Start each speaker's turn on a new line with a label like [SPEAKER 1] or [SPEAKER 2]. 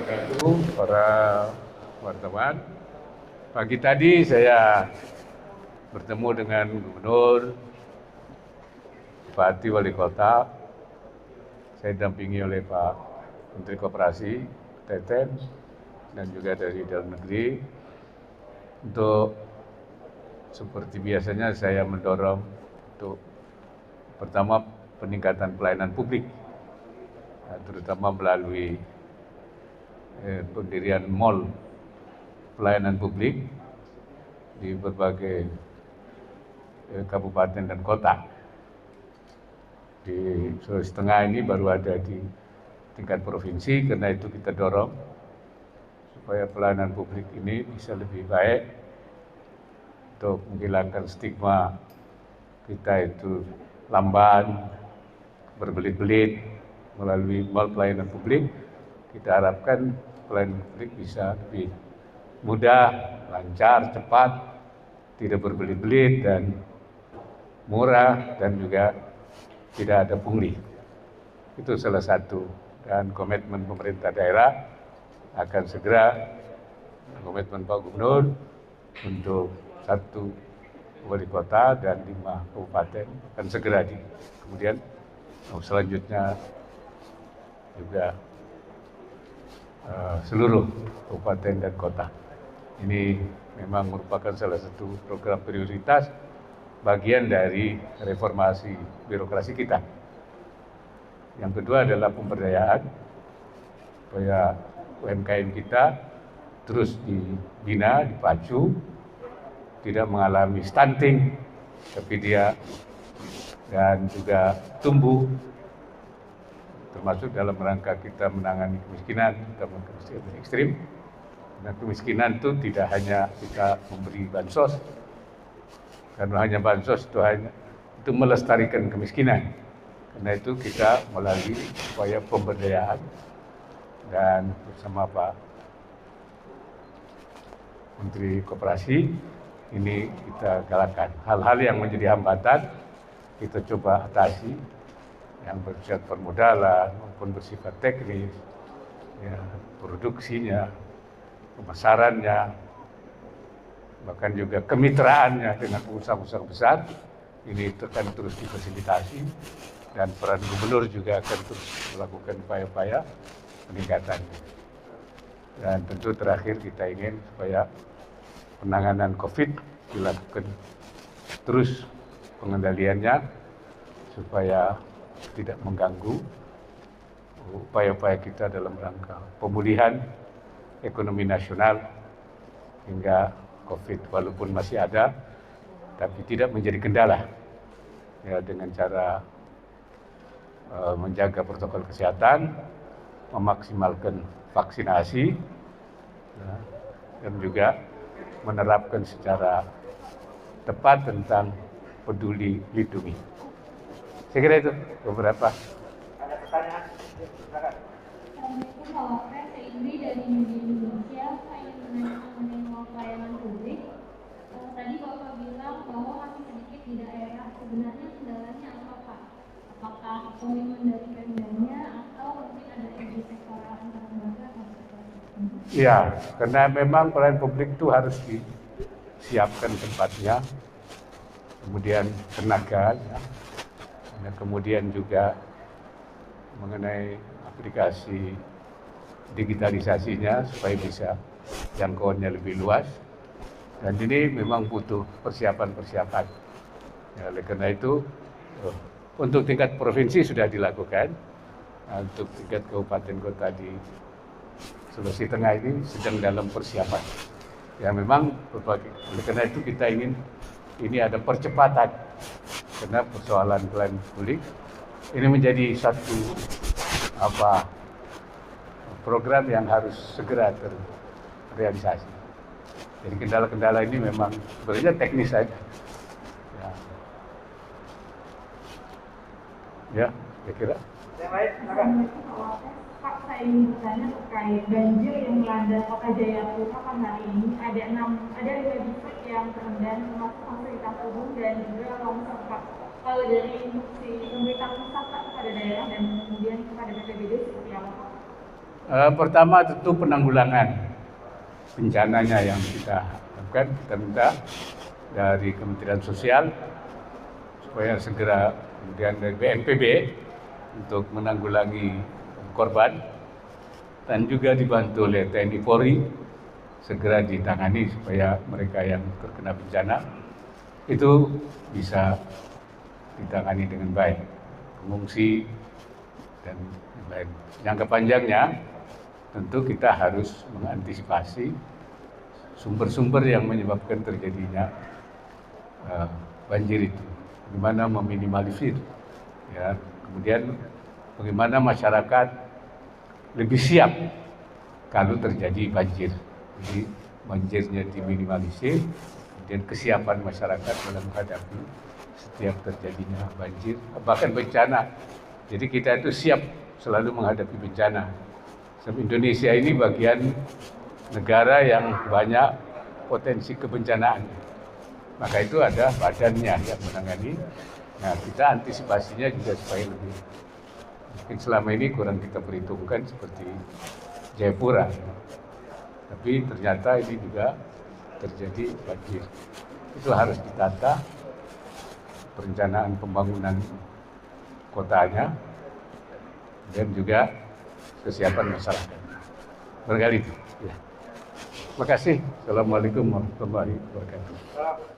[SPEAKER 1] wabarakatuh, para wartawan. Pagi tadi saya bertemu dengan Gubernur, Bupati, Wali Kota. Saya didampingi oleh Pak Menteri Koperasi, Teten, dan juga dari dalam negeri. Untuk seperti biasanya saya mendorong untuk pertama peningkatan pelayanan publik, terutama melalui pendirian mall pelayanan publik di berbagai kabupaten dan kota. Di Sulawesi Tengah ini baru ada di tingkat provinsi, karena itu kita dorong supaya pelayanan publik ini bisa lebih baik untuk menghilangkan stigma kita itu lamban, berbelit-belit melalui mall pelayanan publik. Kita harapkan pelayanan publik bisa lebih mudah, lancar, cepat, tidak berbelit-belit dan murah, dan juga tidak ada pungli. Itu salah satu, dan komitmen pemerintah daerah akan segera, komitmen Pak Gubernur untuk 1 wali kota dan 5 kabupaten akan segera kemudian selanjutnya juga seluruh kabupaten dan kota. Ini memang merupakan salah satu program prioritas, bagian dari reformasi birokrasi kita. Yang kedua adalah pemberdayaan, supaya UMKM kita terus dibina, dipacu, tidak mengalami stunting, tapi dia dan juga tumbuh, termasuk dalam rangka kita menangani kemiskinan, terutama kemiskinan ekstrim. Nah, kemiskinan itu tidak hanya kita memberi bansos, karena hanya bansos itu melestarikan kemiskinan. Karena itu kita melalui upaya pemberdayaan, dan bersama Pak Menteri Koperasi ini kita galakkan hal-hal yang menjadi hambatan, kita coba atasi, yang bersifat permodalan maupun bersifat teknis, ya, produksinya, pemasarannya, bahkan juga kemitraannya dengan pengusaha-pengusaha besar. Ini akan terus difasilitasi, dan peran gubernur juga akan terus melakukan upaya-upaya peningkatan. Dan tentu terakhir kita ingin supaya penanganan COVID dilakukan terus pengendaliannya, supaya tidak mengganggu upaya-upaya kita dalam rangka pemulihan ekonomi nasional, hingga COVID walaupun masih ada, tapi tidak menjadi kendala, ya, dengan cara menjaga protokol kesehatan, memaksimalkan vaksinasi, ya, dan juga menerapkan secara tepat tentang peduli lindungi. Saya kira itu beberapa.
[SPEAKER 2] Ada pertanyaan? Silakan.
[SPEAKER 3] Assalamualaikum, Pak. Saya Indri dari Media Indonesia. Saya ingin menanyakan mengenai pelayanan publik. Tadi Bapak bilang bahwa masih sedikit di daerah. Sebenarnya kendalanya apa, Pak? Apakah komitmen dari Pemdanya atau mungkin ada ide sektoral antar lembaga?
[SPEAKER 1] Ya, karena memang pelayanan publik itu harus disiapkan tempatnya, kemudian tenaga, ya. Dan kemudian juga mengenai aplikasi digitalisasinya supaya bisa jangkauannya lebih luas, dan ini memang butuh persiapan-persiapan. Ya, oleh karena itu untuk tingkat provinsi sudah dilakukan, untuk tingkat kabupaten kota di Sulawesi Tengah ini sedang dalam persiapan. Ya, memang berbagai. Oleh karena itu kita ingin ini ada percepatan, karena persoalan pelayanan publik ini menjadi satu program yang harus segera terrealisasi. Jadi kendala-kendala ini memang sebenarnya teknis saja. Ya, saya kira.
[SPEAKER 2] Yang lain, silakan.
[SPEAKER 3] Pak, saya ingin bertanya terkait banjir yang melanda Kota Jayapura kan hari ini. Ada 5 distrik yang terendam, termasuk fasilitas umum dan juga longsor, Pak. Kalau dari instruksi pemerintah pusat, Pak, kepada daerah dan kemudian kepada BPBD seperti apa, Pak?
[SPEAKER 1] Pertama tentu penanggulangan bencananya yang kita lakukan. Kita minta dari Kementerian Sosial supaya segera, kemudian dari BNPB untuk menanggulangi korban, dan juga dibantu oleh TNI Polri segera ditangani supaya mereka yang terkena bencana itu bisa ditangani dengan baik, pengungsi dan lain. Jangka panjangnya tentu kita harus mengantisipasi sumber-sumber yang menyebabkan terjadinya banjir itu. Bagaimana meminimalisir, ya. Kemudian bagaimana masyarakat lebih siap kalau terjadi banjir. Jadi banjirnya diminimalisir, kemudian kesiapan masyarakat dalam menghadapi setiap terjadinya banjir, bahkan bencana. Jadi kita itu siap selalu menghadapi bencana. Sebab Indonesia ini bagian negara yang banyak potensi kebencanaan. Maka itu ada badannya yang menangani. Nah, kita antisipasinya juga supaya lebih. Mungkin selama ini kurang kita perhitungkan seperti Jayapura. Tapi ternyata ini juga terjadi banjir. Itu harus ditata perencanaan pembangunan kotanya dan juga kesiapan masyarakat. Barangkali itu. Ya. Terima kasih. Assalamualaikum warahmatullahi wabarakatuh.